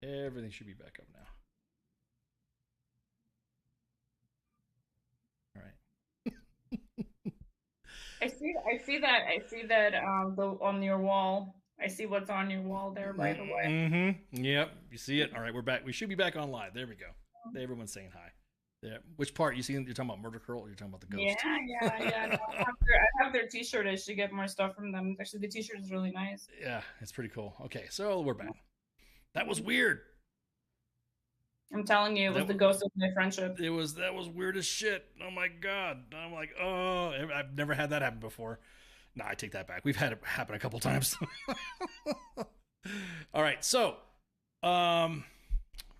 Everything should be back up now. All right. I see that the on your wall. I see what's on your wall there, by the way. Mm-hmm. Yep. You see it? All right, we're back. We should be back on live. There we go. Everyone's saying hi. Yeah. Which part? You see? You're talking about Murder Curl, or you're talking about the Yeah, ghost? yeah. No, I have their T-shirt. I should get more stuff from them. Actually, the T-shirt is really nice. Yeah, it's pretty cool. Okay, so we're back. That was weird. I'm telling you, it was That the was ghost of my friendship. that was weird as shit. Oh my god. I'm like, oh, I've never had that happen before. Nah, I take that back. We've had it happen a couple times. All right, so we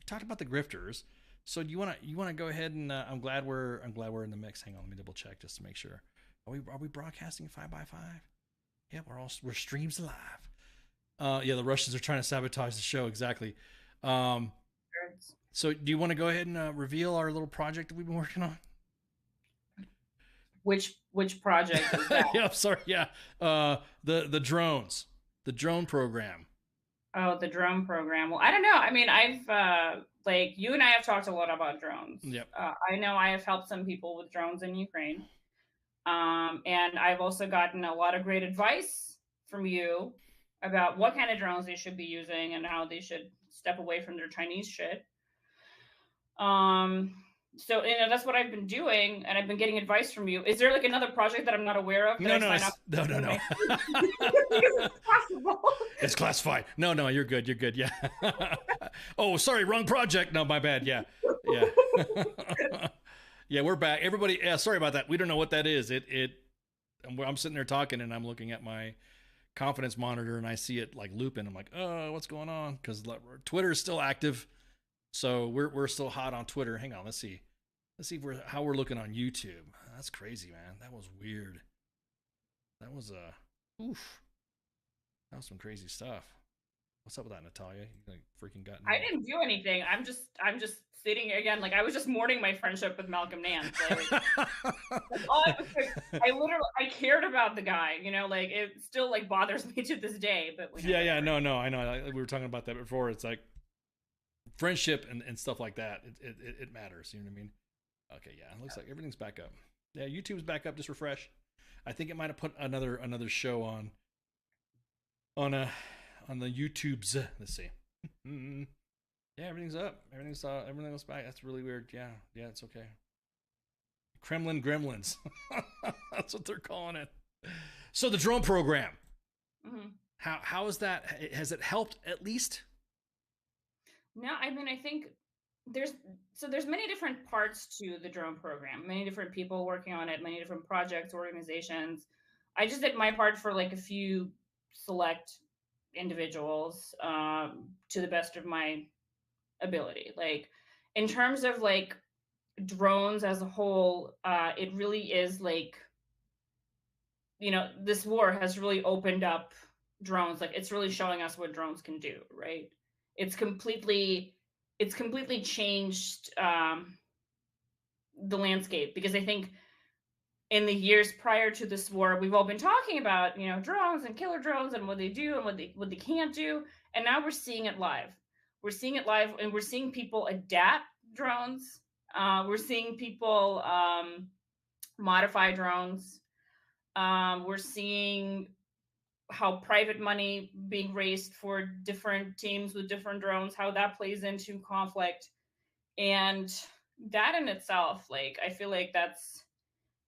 talked about the grifters. So do you wanna go ahead and I'm glad we're in the mix. Hang on, let me double check just to make sure. Are we broadcasting 5x5? Yeah, we're streams live. Yeah, the Russians are trying to sabotage the show. Exactly. Um, so do you want to go ahead and reveal our little project that we've been working on? Which project is that? Yeah, I'm sorry. Yeah, the drones, the drone program. Oh, the drone program. Well, I don't know. I mean, I've like you and I have talked a lot about drones. Yep. I know I have helped some people with drones in Ukraine. And I've also gotten a lot of great advice from you about what kind of drones they should be using and how they should step away from their Chinese shit. Um, so that's what I've been doing, and I've been getting advice from you. Is there like another project that I'm not aware of that No, I no, sign up no, no, no. because it's possible? It's classified. No, no, you're good. You're good. Yeah. Oh, sorry, wrong project. No, my bad. Yeah, yeah. Yeah, we're back. Everybody, yeah, sorry about that. We don't know what that is. I'm sitting there talking and I'm looking at my confidence monitor and I see it like looping. I'm like, oh, what's going on? Because Twitter is still active, so we're still hot on Twitter. Hang on, let's see if how we're looking on YouTube. That's crazy, man. That was weird. That was oof. That was some crazy stuff. What's up with that, Natalia? You like freaking got I no. didn't do anything. I'm just sitting again. Like I was just mourning my friendship with Malcolm Nance. Like that's all I was like, I literally I cared about the guy. Like it still like bothers me to this day. But Yeah, yeah, whatever. no, no, I know. We were talking about that before. It's like friendship and stuff like that. It matters. You know what I mean? Okay, yeah. It looks like everything's back up. Yeah, YouTube's back up. Just refresh. I think it might have put another show on a on the YouTube's. Let's see. Mm-hmm. Yeah, everything's up. Everything else back. That's really weird. Yeah, yeah, it's okay. Kremlin Gremlins. That's what they're calling it. So the drone program. Hmm. How is that? Has it helped at least? No, I mean I think there's there's many different parts to the drone program. Many different people working on it. Many different projects, organizations. I just did my part for like a few select individuals to the best of my ability. Like in terms of like drones as a whole, it really is like this war has really opened up drones. Like it's really showing us what drones can do, right? It's completely it's completely changed the landscape because I think in the years prior to this war, we've all been talking about drones and killer drones and what they do and what they can't do, and now we're seeing it live. We're seeing it live, and we're seeing people adapt drones. We're seeing people modify drones. We're seeing how private money being raised for different teams with different drones, how that plays into conflict, and that in itself, like I feel like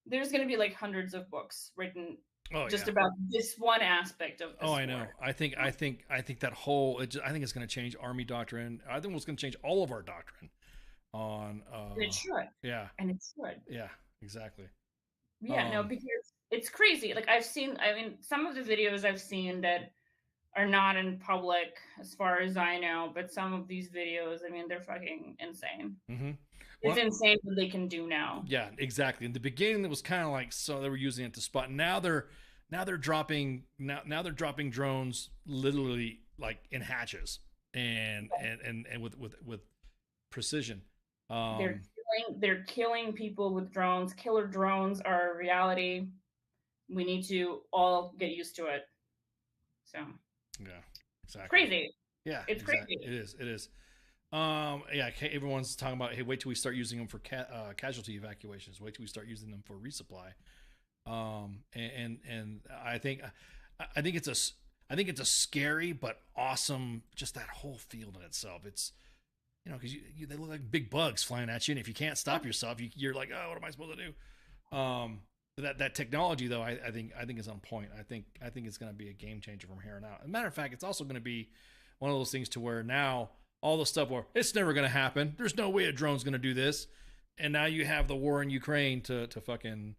there's going to be like hundreds of books written Oh just yeah. about this one aspect of Oh, this I know. war. I think that whole. I think it's going to change army doctrine. I think it's going to change all of our doctrine on. And it should. Yeah. And it should. Yeah. Exactly. Yeah, no, Um. because it's crazy. Like I mean, some of the videos I've seen that are not in public as far as I know, but some of these videos, I mean, they're fucking insane. Mm-hmm. It's Well, insane what they can do now. yeah. Exactly. In the beginning, it was kind of like so they were using it to spot. Now they're dropping drones literally like in hatches and with precision. They're Um. they're killing people with drones. Killer drones are a reality. We need to all get used to it. So Yeah. it's Exactly. crazy. Yeah, It's exactly. crazy. It is. It is. Yeah, everyone's talking about, hey, wait till we start using them for casualty evacuations. Wait till we start using them for resupply. And I think it's a scary but awesome, just that whole field in itself. It's, because they look like big bugs flying at you, and if you can't stop yourself, you're like, oh, what am I supposed to do? But that technology though, I think is on point. I think it's going to be a game changer from here on out. As a matter of fact, it's also going to be one of those things to where now all the stuff where it's never going to happen. There's no way a drone's going to do this, and now you have the war in Ukraine to fucking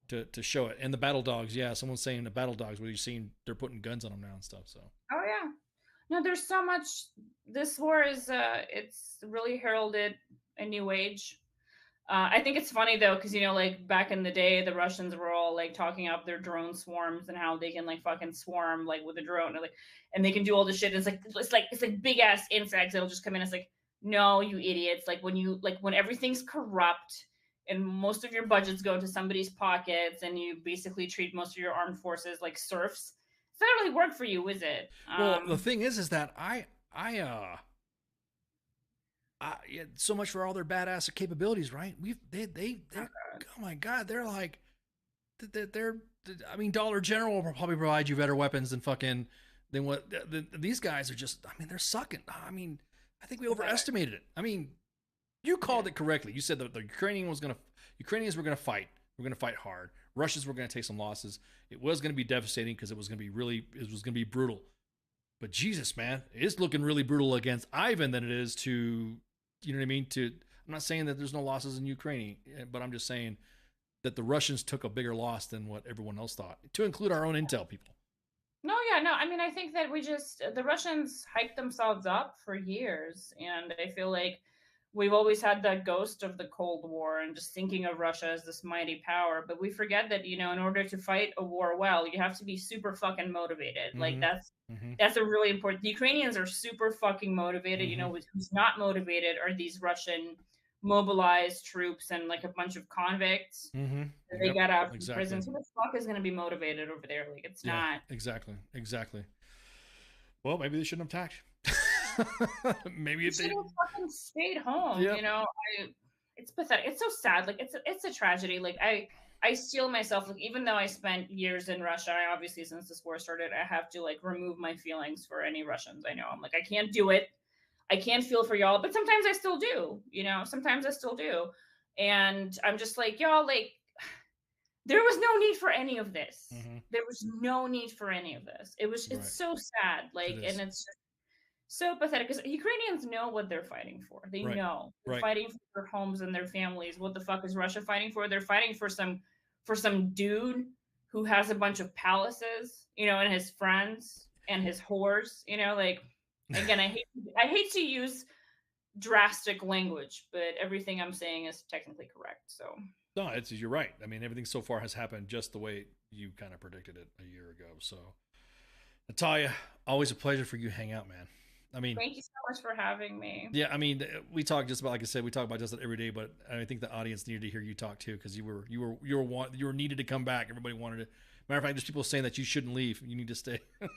to show it. And the battle dogs, yeah, someone's saying the battle dogs, where you've seen they're putting guns on them now and stuff. So Oh yeah. No, there's so much. This war is it's really heralded a new age. I think it's funny though, because like back in the day, the Russians were all like talking up their drone swarms and how they can like fucking swarm like with a drone, and they can do all this shit. It's like big ass insects that'll just come in. It's like, no, you idiots! When everything's corrupt and most of your budgets go to somebody's pockets, and you basically treat most of your armed forces like serfs. It's not really work for you, is it? well, the thing is that yeah, so much for all their badass capabilities, right? They're oh my god, they're like they're I mean, Dollar General will probably provide you better weapons than fucking than what these guys are. Just, I mean, they're sucking. I mean, I think we overestimated it. I mean, you called it correctly. You said that the Ukrainians were gonna fight. We're gonna fight hard. Russians were gonna take some losses. It was gonna be devastating because it was gonna be brutal. But Jesus, man, it's looking really brutal against Ivan than it is to, you know what I mean? I'm not saying that there's no losses in Ukraine, but I'm just saying that the Russians took a bigger loss than what everyone else thought, to include our own intel people. No, yeah, no. I mean, I think that the Russians hyped themselves up for years, and I feel like we've always had that ghost of the Cold War and just thinking of Russia as this mighty power. But we forget that, in order to fight a war well, you have to be super fucking motivated. Like Mm-hmm. Mm-hmm. that's a really important. The Ukrainians are super fucking motivated. Mm-hmm. Who's not motivated are these Russian mobilized troops and like a bunch of convicts Mm-hmm. that they Yep. got out from Exactly. prison. Who the fuck is going to be motivated over there? Like, it's Yeah. not. Exactly. Exactly. Well, maybe they shouldn't have attacked. Maybe if Should they. have fucking stayed home. Yep. It's pathetic. It's so sad. Like, it's a tragedy. Like, I steel myself. Like, even though I spent years in Russia, I obviously, since this war started, I have to like remove my feelings for any Russians I know. I'm like, I can't do it. I can't feel for y'all, but sometimes I still do. Sometimes I still do, and I'm just like, y'all, like, there was no need for any of this. Mm-hmm. There was no need for any of this. It's Right. so sad. Like, and it's just so pathetic because Ukrainians know what they're fighting for. They Right. know they're Right. fighting for their homes and their families. What the fuck is Russia fighting for? They're fighting for some dude who has a bunch of palaces, and his friends and his whores. Like, again, I hate to use drastic language, but everything I'm saying is technically correct. So No, you're right. I mean, everything so far has happened just the way you kind of predicted it a year ago. So, Natalia, always a pleasure for you to hang out, man. I mean, thank you so much for having me. yeah, I mean, we talk just about, like I said, we talk about just that every day, but I think the audience needed to hear you talk too, because you were needed to come back. Everybody wanted it. Matter of fact, there's people saying that you shouldn't leave. You need to stay. All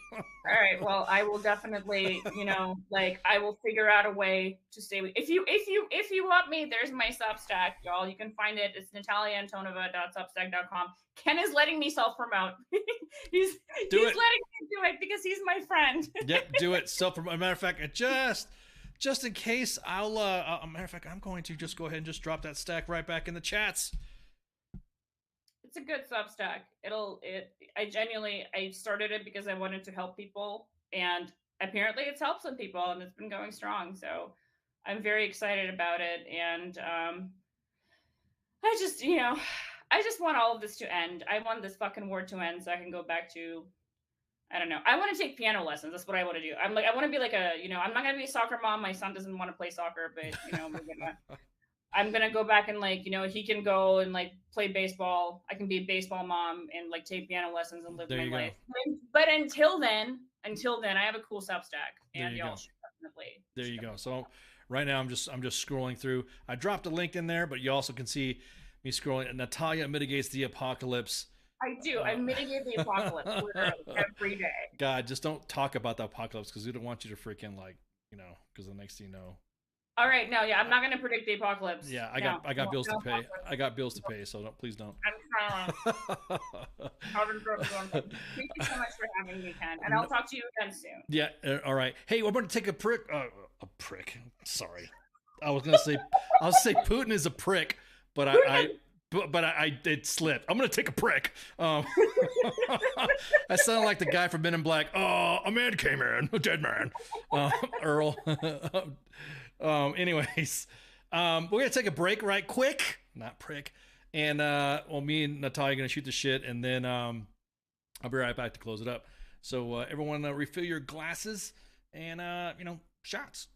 right. Well, I will definitely, I will figure out a way to stay with. If you want me, there's my Substack, y'all. You can find it. It's nataliaantonova.substack.com. Ken is letting me self promote. he's letting me do it because he's my friend. Yep, do it. Self promote. Matter of fact, just in case, I'll matter of fact, I'm going to just go ahead and just drop that stack right back in the chats. It's a good Substack. I started it because I wanted to help people, and apparently it's helped some people, and it's been going strong. So I'm very excited about it, and I just want all of this to end. I want this fucking war to end so I can go back to, I don't know. I want to take piano lessons. That's what I want to do. I want to be like I'm not gonna be a soccer mom. My son doesn't want to play soccer, but I'm gonna go back and he can go and like play baseball. I can be a baseball mom and like take piano lessons and live my life. But until then, I have a cool Substack, and y'all should definitely. There you go. So right now I'm just scrolling through. I dropped a link in there, but you also can see me scrolling. Natalia Mitigates the Apocalypse. I do. I mitigate the apocalypse literally every day. God, just don't talk about the apocalypse because we don't want you to freaking because the next thing you know. All right, no, yeah, I'm not going to predict the apocalypse. Yeah, I got bills to pay. I got bills to pay, so please don't. I'm trying. Thank you so much for having me, Ken, and I'll talk to you again soon. Yeah, all right. Hey, we're going to take a prick. A prick. Sorry, I was going to say Putin is a prick, but I it slipped. I'm going to take a prick. I sound like the guy from Men in Black. Oh, a man came in, a dead man. Earl. Anyways, we're gonna take a break right quick, not prick, and me and Natalia are gonna shoot the shit, and then I'll be right back to close it up. So everyone, refill your glasses and shots.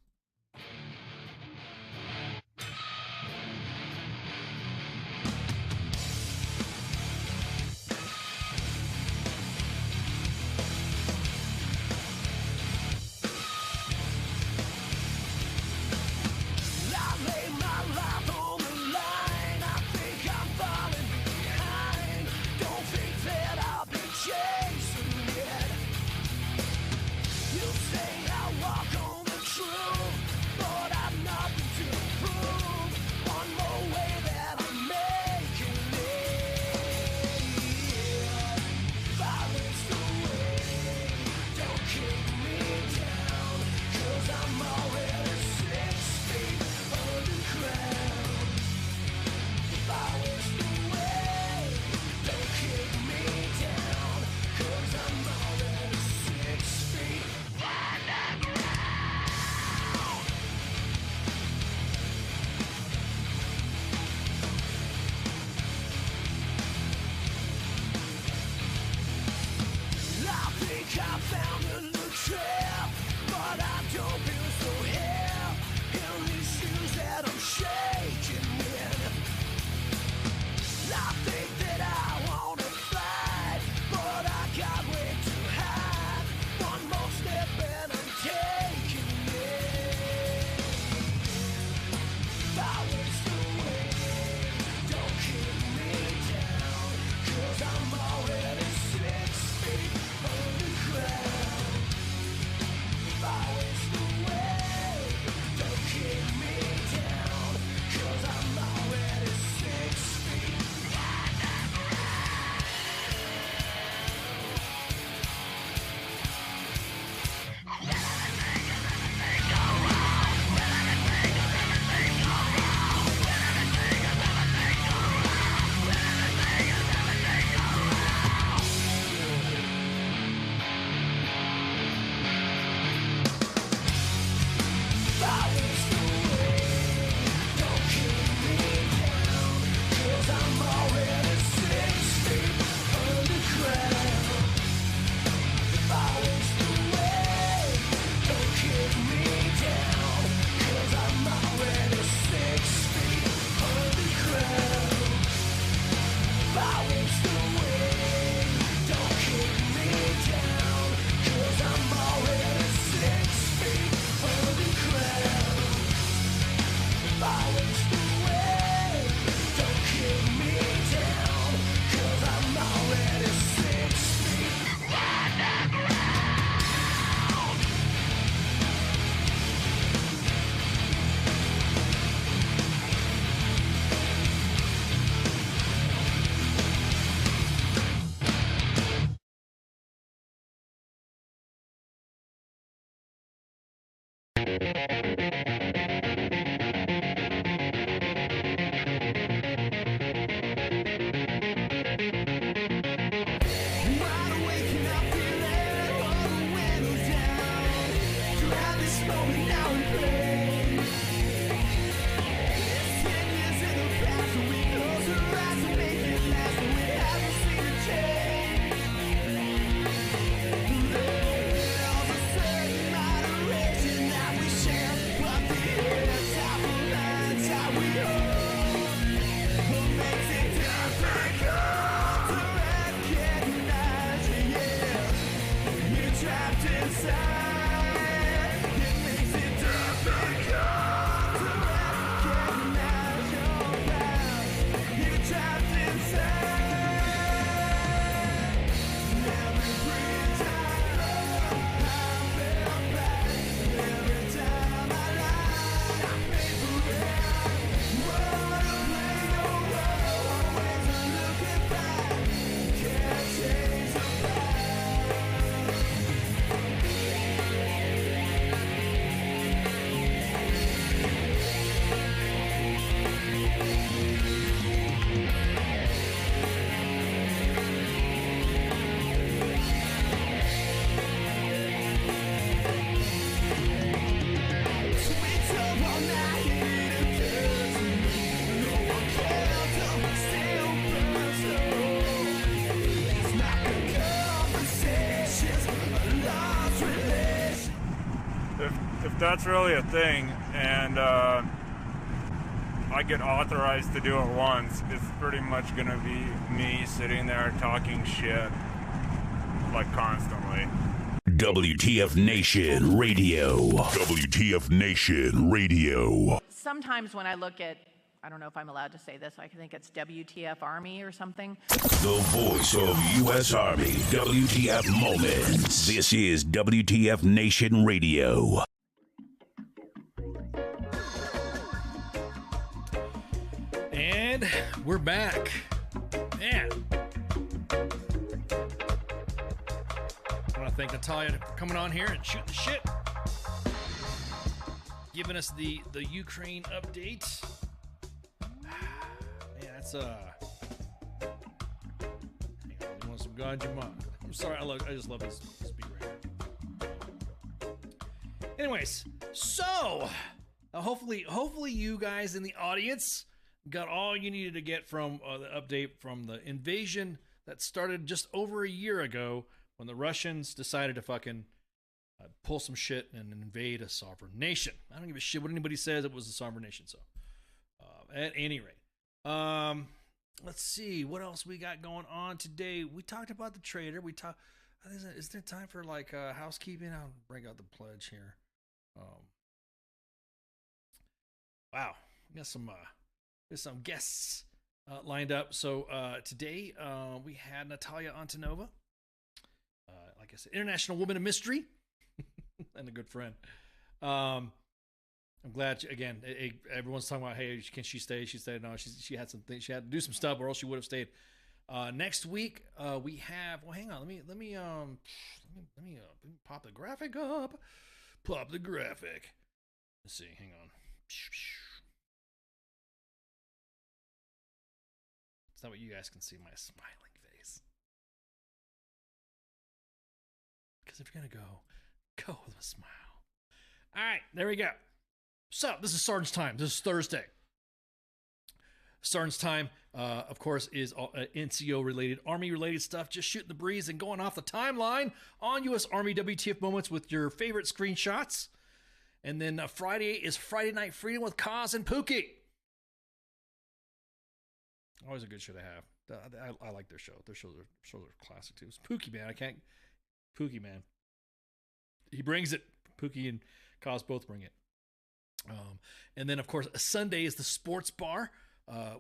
You say I walk on the truth, boy. that's really a thing, and I get authorized to do it once, it's pretty much gonna be me sitting there talking shit, like, constantly. WTF Nation Radio. WTF Nation Radio. Sometimes when I look at, I don't know if I'm allowed to say this, I think it's WTF Army or something. The voice of U.S. Army. WTF Moments. This is WTF Nation Radio. And we're back. Man. I want to thank Natalia for coming on here and shooting the shit. Giving us the Ukraine update. Man, that's hang on, you want some Ganjima? I'm sorry, I just love this beat right here. Anyways, so hopefully you guys in the audience got all you needed to get from the update from the invasion that started just over a year ago when the Russians decided to fucking pull some shit and invade a sovereign nation. I don't give a shit what anybody says. It was a sovereign nation. So, at any rate, let's see what else we got going on today. We talked about the trader. Is there time for like housekeeping? I'll bring out the pledge here. Wow, we got some guests lined up. So today we had Natalia Antonova, like I said, international woman of mystery. And a good friend. I'm glad again. Everyone's talking about, hey, can she stay? She stayed. No, she had some things. She had to do some stuff, or else she would have stayed. Next week we have. Well, hang on. Let me pop the graphic up. Pop the graphic. Let's see. Hang on. It's not what you guys can see. My smiling face. Because if you're gonna go with a smile. All right, there we go. So this is Sergeant's time. This is Thursday. Sergeant's time, of course, is NCO related, Army related stuff. Just shooting the breeze and going off the timeline on U.S. Army WTF moments with your favorite screenshots. And then Friday is Friday Night Freedom with Kaz and Pookie. Always a good show to have. I like their show. Their shows are classic too. It's Pookie, man. Pookie, man. He brings it. Pookie and Kaz both bring it. And then, of course, Sunday is the sports bar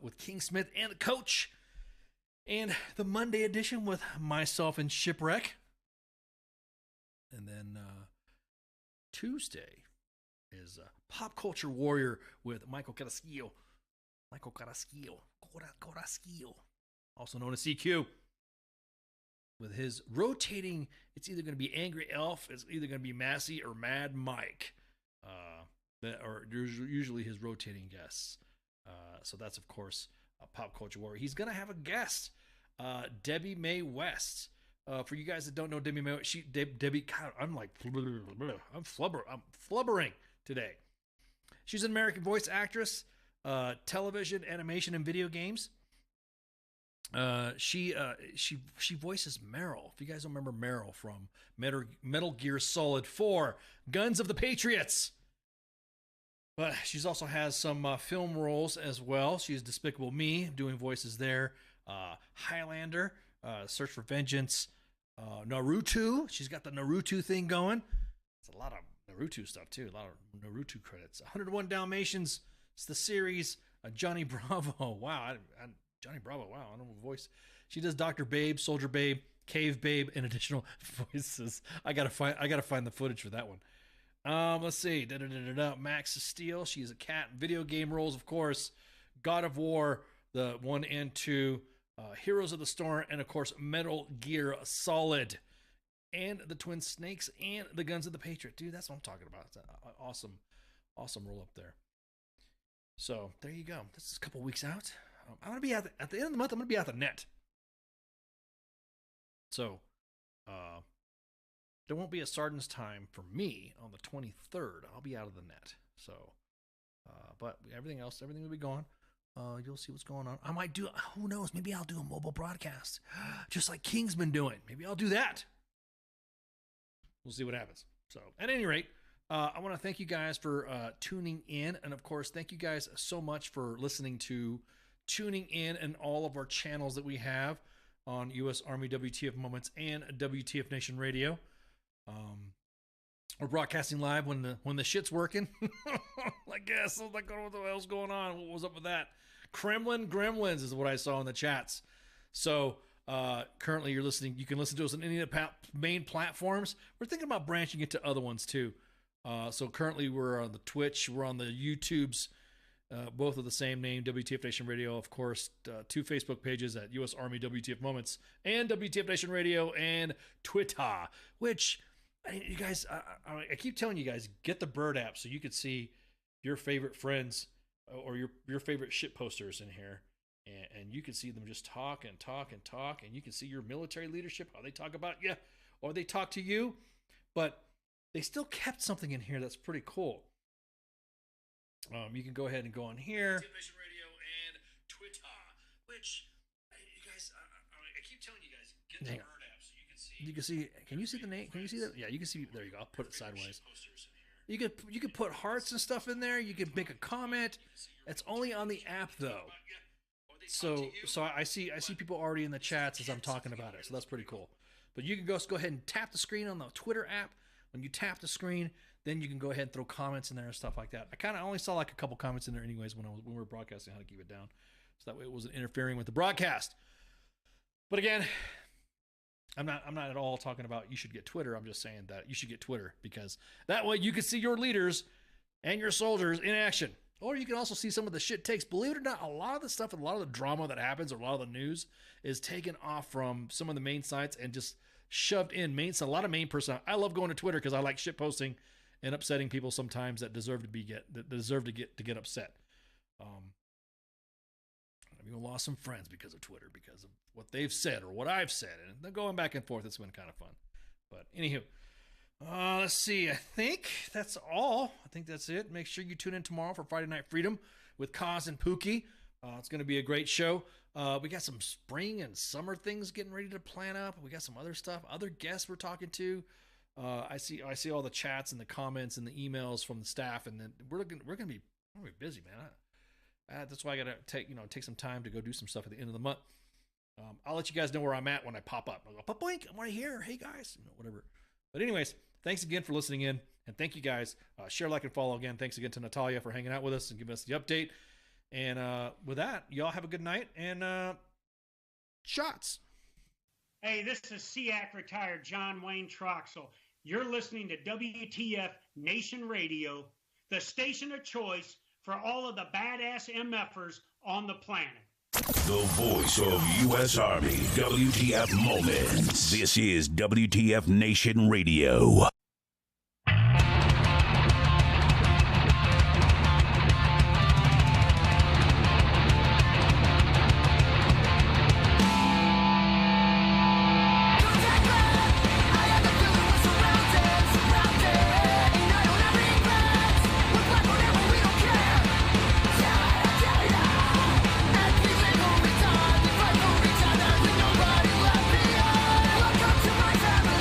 with King Smith and the coach. And the Monday edition with myself and Shipwreck. And then Tuesday is Pop Culture Warrior with Michael Carrasquillo. Also known as CQ. With his rotating, it's either going to be Angry Elf, it's either going to be Massey or Mad Mike. That are usually his rotating guests. So that's, of course, Pop Culture Warrior. He's going to have a guest, Debbie Mae West. For you guys that don't know Debbie Mae, Debbie, God, I'm flubbering today. She's an American voice actress, television, animation, and video games. She voices Meryl. If you guys don't remember Meryl from Metal Gear Solid 4, Guns of the Patriots. But she's also has some film roles as well. She's Despicable Me, doing voices there. Highlander, Search for Vengeance. Naruto, she's got the Naruto thing going. It's a lot of Naruto stuff too. A lot of Naruto credits. 101 Dalmatians. It's the series. Johnny Bravo. Wow, Johnny Bravo. Wow, I don't know what voice. She does Dr. Babe, Soldier Babe, Cave Babe, and additional voices. I gotta find the footage for that one. Let's see. Max Steel. She's a cat. Video game roles, of course. God of War, the 1 and 2. Heroes of the Storm, and of course Metal Gear Solid, and the Twin Snakes, and the Guns of the Patriot. Dude, that's what I'm talking about. It's an awesome roll up there. So there you go. This is a couple weeks out. I'm gonna be at the end of the month. I'm gonna be at the net. So, there won't be a Sergeant's time for me on the 23rd. I'll be out of the net. So, but everything will be gone. You'll see what's going on. I might do, who knows, maybe I'll do a mobile broadcast, just like King's been doing. Maybe I'll do that. We'll see what happens. So, at any rate, I want to thank you guys for tuning in. And of course, thank you guys so much for listening to tuning in and all of our channels that we have on U.S. Army WTF Moments and WTF Nation Radio. We're broadcasting live when the shit's working. I guess. I was like, what the hell's going on? What was up with that? Kremlin Gremlins is what I saw in the chats. So currently you're listening. You can listen to us on any of the main platforms. We're thinking about branching into other ones too. So currently we're on the Twitch. We're on the YouTubes. Both of the same name, WTF Nation Radio. Of course, 2 Facebook pages at U.S. Army WTF Moments and WTF Nation Radio and Twitter, which... you guys, I keep telling you guys, get the Bird app so you can see your favorite friends or your favorite shit posters in here, and you can see them just talk and talk and talk, and you can see your military leadership, how they talk about you or they talk to you, but they still kept something in here that's pretty cool. You can go ahead and go on here. Radio and Twitter, which you guys, I keep telling you guys, get the Bird app. You can see. Can you see the name? Can you see that? Yeah, you can see. There you go. I'll put it sideways. You could put hearts and stuff in there. You could make a comment. It's only on the app though. So I see people already in the chats as I'm talking about it. So that's pretty cool. But you can go ahead and tap the screen on the Twitter app. When you tap the screen, then you can go ahead and throw comments in there and stuff like that. I kind of only saw like a couple comments in there anyways when we were broadcasting how to keep it down, so that way it wasn't interfering with the broadcast. But again. I'm not at all talking about you should get Twitter. I'm just saying that you should get Twitter because that way you can see your leaders and your soldiers in action. Or you can also see some of the shit takes. Believe it or not, a lot of the stuff and a lot of the drama that happens or a lot of the news is taken off from some of the main sites and just shoved in a lot of main personnel. I love going to Twitter because I like shit posting and upsetting people sometimes that deserve to get upset. I've even lost some friends because of Twitter, because of what they've said or what I've said, and they're going back and forth. It's been kind of fun. But anywho, let's see. I think that's all. I think that's it. Make sure you tune in tomorrow for Friday Night Freedom with Kaz and Pookie. It's going to be a great show. We got some spring and summer things getting ready to plan up. We got some other stuff, other guests we're talking to. I see all the chats and the comments and the emails from the staff, and then we're gonna be busy, man. That's why I gotta take some time to go do some stuff at the end of the month. I'll let you guys know where I'm at when I pop up. I'll go, boink, I'm right here. Hey guys, whatever. But anyways, thanks again for listening in, and thank you guys. Share, like, and follow again. Thanks again to Natalia for hanging out with us and giving us the update. And with that, y'all have a good night and shots. Hey, this is SEAC retired John Wayne Troxel. You're listening to WTF Nation Radio, the station of choice for all of the badass MFers on the planet. The voice of U.S. Army, WTF Moments. This is WTF Nation Radio. Welcome to my family.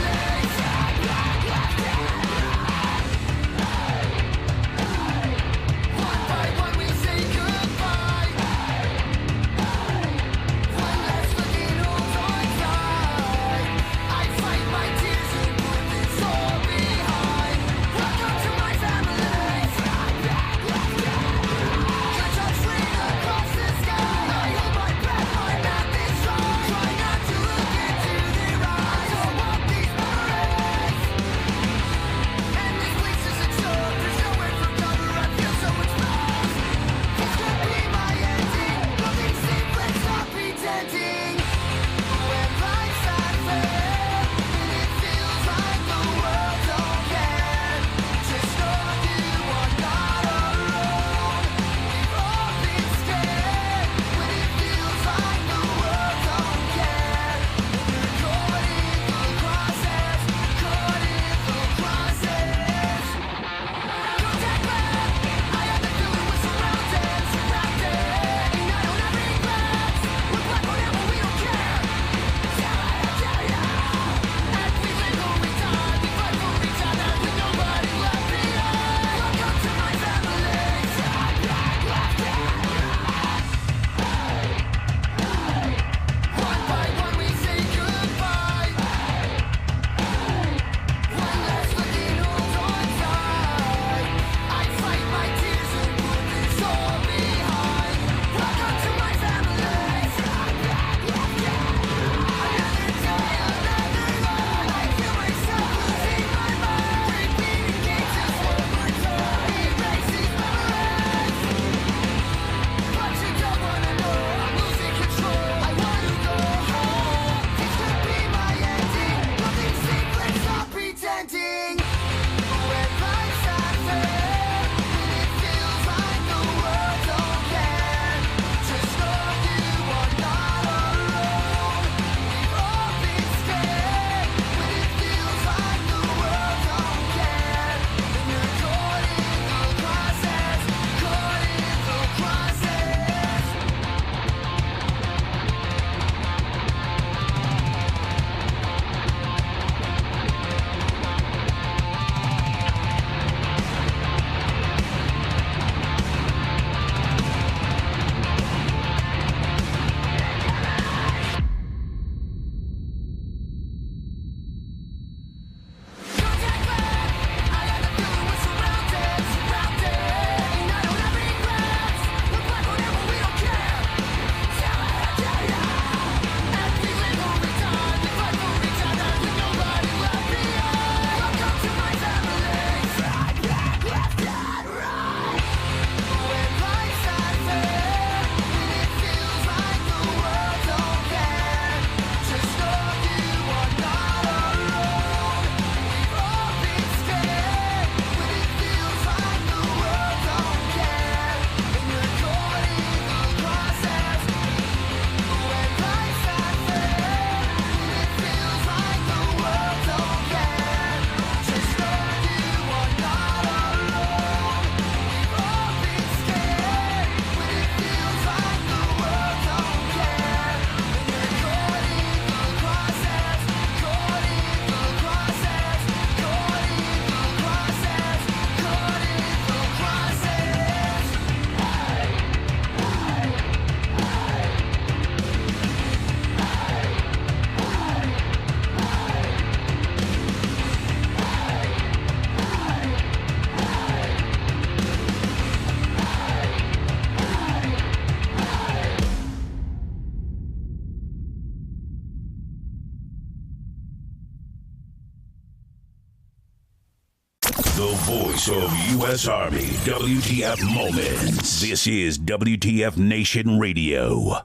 Voice of U.S. Army, WTF Moments. This is WTF Nation Radio.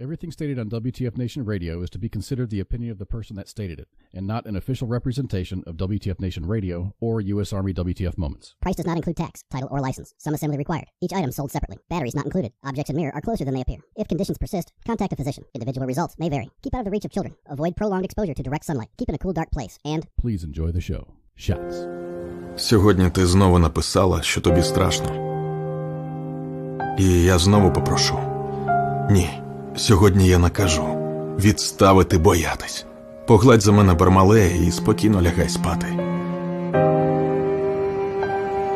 Everything stated on WTF Nation Radio is to be considered the opinion of the person that stated it, and not an official representation of WTF Nation Radio or U.S. Army WTF Moments. Price does not include tax, title, or license. Some assembly required. Each item sold separately. Batteries not included. Objects in mirror are closer than they appear. If conditions persist, contact a physician. Individual results may vary. Keep out of the reach of children. Avoid prolonged exposure to direct sunlight. Keep in a cool, dark place. And Please enjoy the show. Shots. Сьогодні ти знову написала, що тобі страшно. І я знову попрошу. Ні. Сьогодні я накажу відставити боятись. Погладь за мене Бармалея і спокійно лягай спати.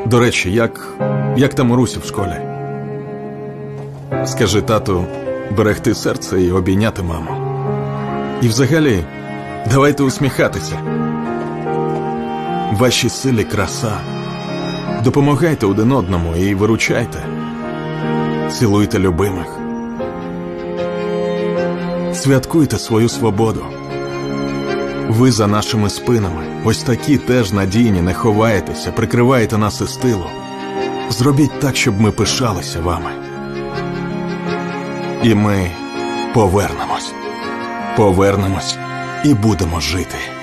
До речі, як там Урусі в школі? Скажи тату берегти серце і обійняти маму. І взагалі, давайте усміхатися. Ваші силі краса. Допомагайте один одному і виручайте. Цілуйте любимих. Святкуйте свою свободу. Ви за нашими спинами, ось такі теж надійні, не ховаєтеся, прикриваєте нас із тилу. Зробіть так, щоб ми пишалися вами. І ми повернемось. Повернемось і будемо жити.